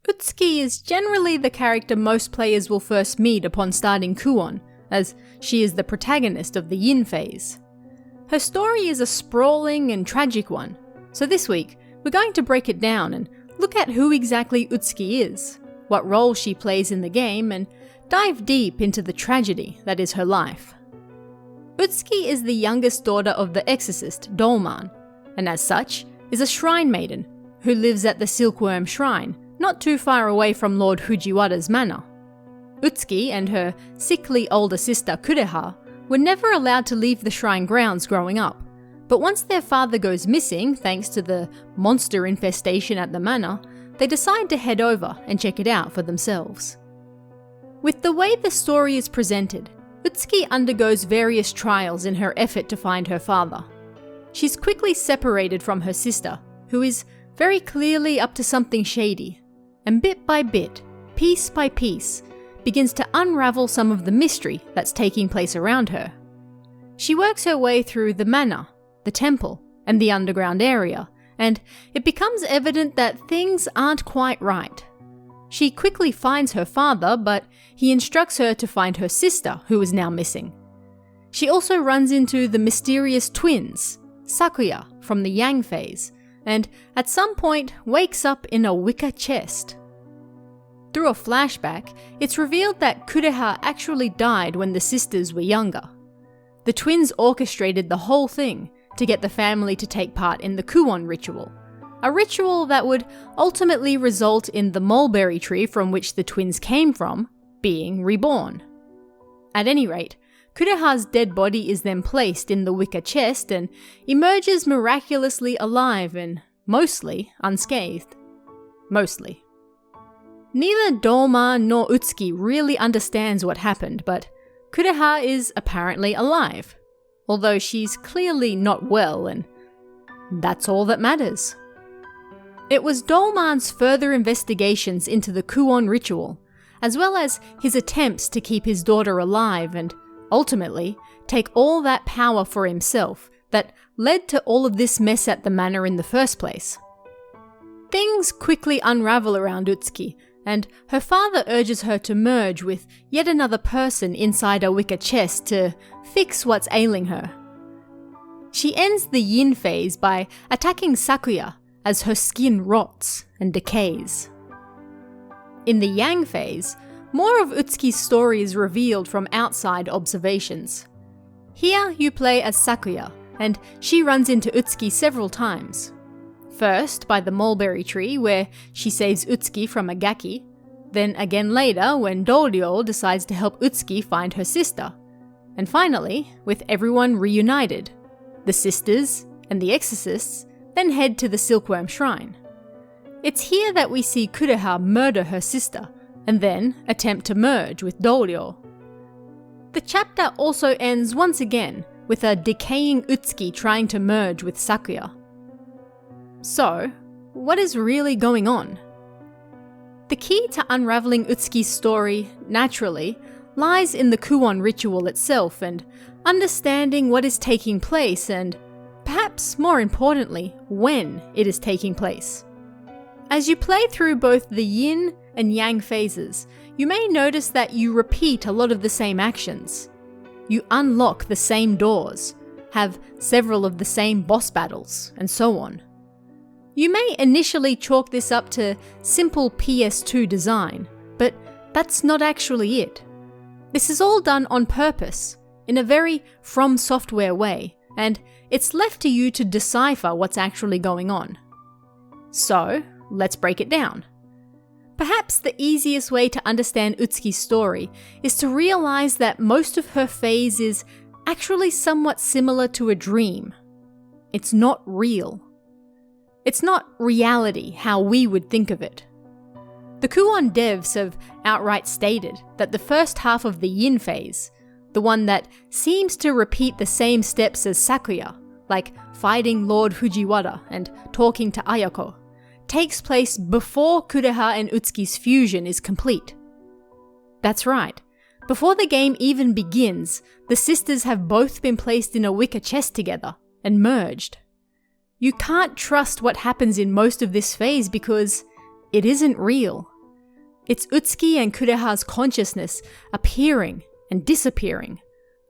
Utsuki is generally the character most players will first meet upon starting Kuon, as she is the protagonist of the Yin phase. Her story is a sprawling and tragic one, so this week we're going to break it down and look at who exactly Utsuki is, what role she plays in the game, and dive deep into the tragedy that is her life. Utsuki is the youngest daughter of the exorcist Dolman, and as such is a shrine maiden who lives at the Silkworm Shrine, not too far away from Lord Fujiwara's manor. Utsuki and her sickly older sister Kureha were never allowed to leave the shrine grounds growing up, but once their father goes missing thanks to the monster infestation at the manor, they decide to head over and check it out for themselves. With the way the story is presented, Utsuki undergoes various trials in her effort to find her father. She's quickly separated from her sister, who is very clearly up to something shady, and bit by bit, piece by piece, begins to unravel some of the mystery that's taking place around her. She works her way through the manor, the temple, and the underground area, and it becomes evident that things aren't quite right. She quickly finds her father, but he instructs her to find her sister, who is now missing. She also runs into the mysterious twins, Sakuya from the Yang phase, and at some point wakes up in a wicker chest. Through a flashback, it's revealed that Kureha actually died when the sisters were younger. The twins orchestrated the whole thing to get the family to take part in the Kuon ritual, a ritual that would ultimately result in the mulberry tree from which the twins came from being reborn. At any rate, Kureha's dead body is then placed in the wicker chest and emerges miraculously alive and mostly unscathed. Mostly. Neither Dolma nor Utsuki really understands what happened, but Kureha is apparently alive, although she's clearly not well, and that's all that matters. It was Dolman's further investigations into the Kuon ritual, as well as his attempts to keep his daughter alive and ultimately take all that power for himself, that led to all of this mess at the manor in the first place. Things quickly unravel around Utsuki, and her father urges her to merge with yet another person inside a wicker chest to fix what's ailing her. She ends the Yin phase by attacking Sakuya as her skin rots and decays. In the Yang phase, more of Utsuki's story is revealed from outside observations. Here you play as Sakuya, and she runs into Utsuki several times. First by the mulberry tree where she saves Utsuki from a gaki, then again later when Doryo decides to help Utsuki find her sister, and finally with everyone reunited. The sisters and the exorcists then head to the Silkworm Shrine. It's here that we see Kureha murder her sister, and then attempt to merge with Doryo. The chapter also ends once again with a decaying Utsuki trying to merge with Sakuya. So, what is really going on? The key to unraveling Utsuki's story, naturally, lies in the Kuon ritual itself and understanding what is taking place and, perhaps more importantly, when it is taking place. As you play through both the Yin and Yang phases, you may notice that you repeat a lot of the same actions. You unlock the same doors, have several of the same boss battles, and so on. You may initially chalk this up to simple PS2 design, but that's not actually it. This is all done on purpose, in a very From Software way, and it's left to you to decipher what's actually going on. So, let's break it down. Perhaps the easiest way to understand Utsuki's story is to realize that most of her phase is actually somewhat similar to a dream. It's not real. It's not reality how we would think of it. The Kuon devs have outright stated that the first half of the Yin phase, the one that seems to repeat the same steps as Sakuya, like fighting Lord Fujiwara and talking to Ayako, takes place before Kureha and Utsuki's fusion is complete. That's right. Before the game even begins, the sisters have both been placed in a wicker chest together and merged. You can't trust what happens in most of this phase because it isn't real. It's Utsuki and Kureha's consciousness appearing and disappearing,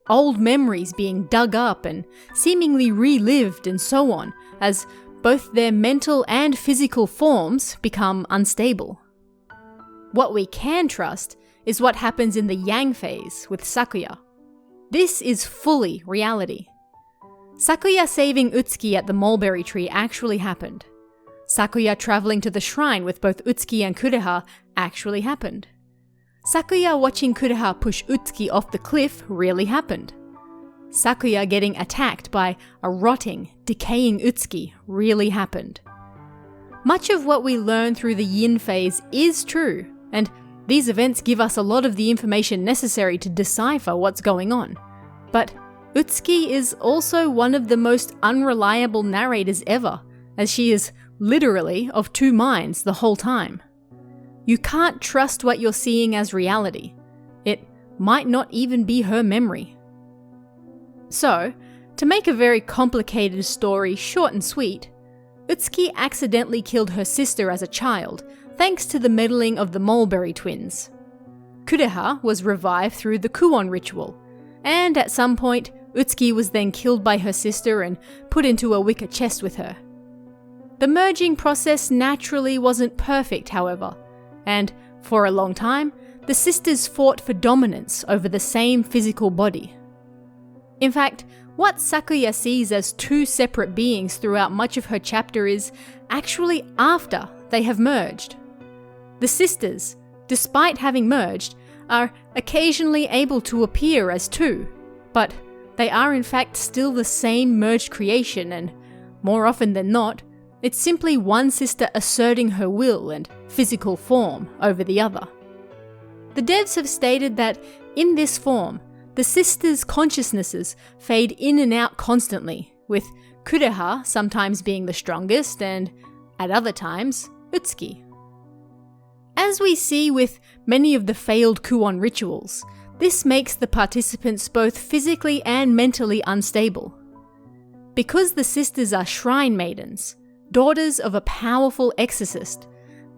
old memories being dug up and seemingly relived and so on, as both their mental and physical forms become unstable. What we can trust is what happens in the Yang phase with Sakuya. This is fully reality. Sakuya saving Utsuki at the mulberry tree actually happened. Sakuya traveling to the shrine with both Utsuki and Kureha actually happened. Sakuya watching Kureha push Utsuki off the cliff really happened. Sakuya getting attacked by a rotting, decaying Utsuki really happened. Much of what we learn through the yin phase is true, and these events give us a lot of the information necessary to decipher what's going on. But Utsuki is also one of the most unreliable narrators ever, as she is literally of two minds the whole time. You can't trust what you're seeing as reality. It might not even be her memory. So, to make a very complicated story short and sweet, Utsuki accidentally killed her sister as a child, thanks to the meddling of the Mulberry twins. Kureha was revived through the Kuon ritual, and at some point, Utsuki was then killed by her sister and put into a wicker chest with her. The merging process naturally wasn't perfect, however, and for a long time, the sisters fought for dominance over the same physical body. In fact, what Sakuya sees as two separate beings throughout much of her chapter is actually after they have merged. The sisters, despite having merged, are occasionally able to appear as two, but they are in fact still the same merged creation, and more often than not, it's simply one sister asserting her will and physical form over the other. The devs have stated that in this form, the sisters' consciousnesses fade in and out constantly, with Kureha sometimes being the strongest and, at other times, Utsuki. As we see with many of the failed Kuon rituals, this makes the participants both physically and mentally unstable. Because the sisters are shrine maidens, daughters of a powerful exorcist,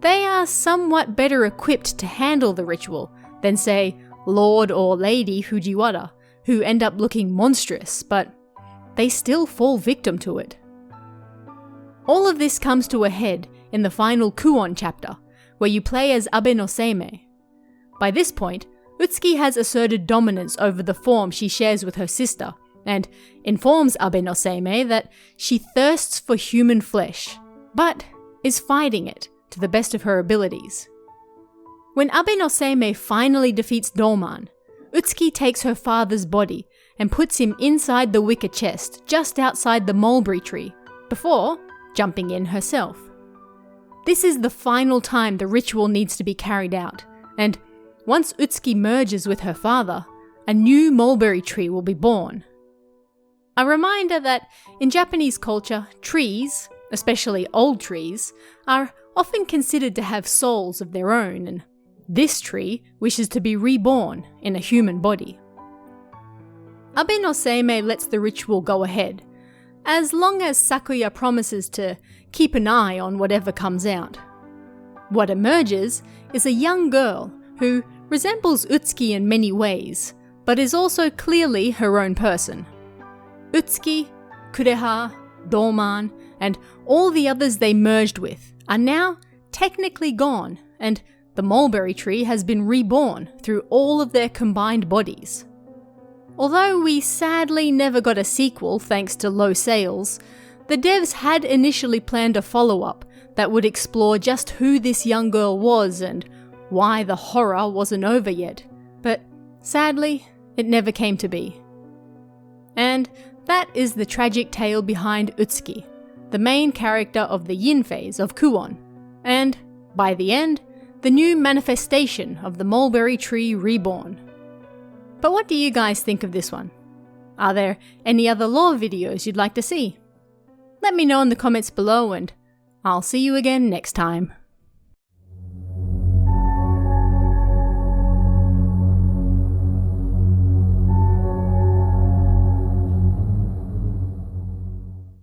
they are somewhat better equipped to handle the ritual than, say, Lord or Lady Fujiwara, who end up looking monstrous, but they still fall victim to it. All of this comes to a head in the final Kuon chapter, where you play as Abe no Seimei. By this point, Utsuki has asserted dominance over the form she shares with her sister, and informs Abe no Seimei that she thirsts for human flesh, but is fighting it to the best of her abilities. When Abe no Seimei finally defeats Doman, Utsuki takes her father's body and puts him inside the wicker chest just outside the mulberry tree, before jumping in herself. This is the final time the ritual needs to be carried out, and once Utsuki merges with her father, a new mulberry tree will be born. A reminder that in Japanese culture, trees, especially old trees, are often considered to have souls of their own, and this tree wishes to be reborn in a human body. Abe no Seimei lets the ritual go ahead, as long as Sakuya promises to keep an eye on whatever comes out. What emerges is a young girl who resembles Utsuki in many ways, but is also clearly her own person. Utsuki, Kureha, Doman, and all the others they merged with are now technically gone, and the mulberry tree has been reborn through all of their combined bodies. Although we sadly never got a sequel thanks to low sales, the devs had initially planned a follow-up that would explore just who this young girl was and why the horror wasn't over yet, but sadly, it never came to be. And that is the tragic tale behind Utsuki, the main character of the yin phase of Kuon, and, by the end, the new manifestation of the mulberry tree reborn. But what do you guys think of this one? Are there any other lore videos you'd like to see? Let me know in the comments below, and I'll see you again next time.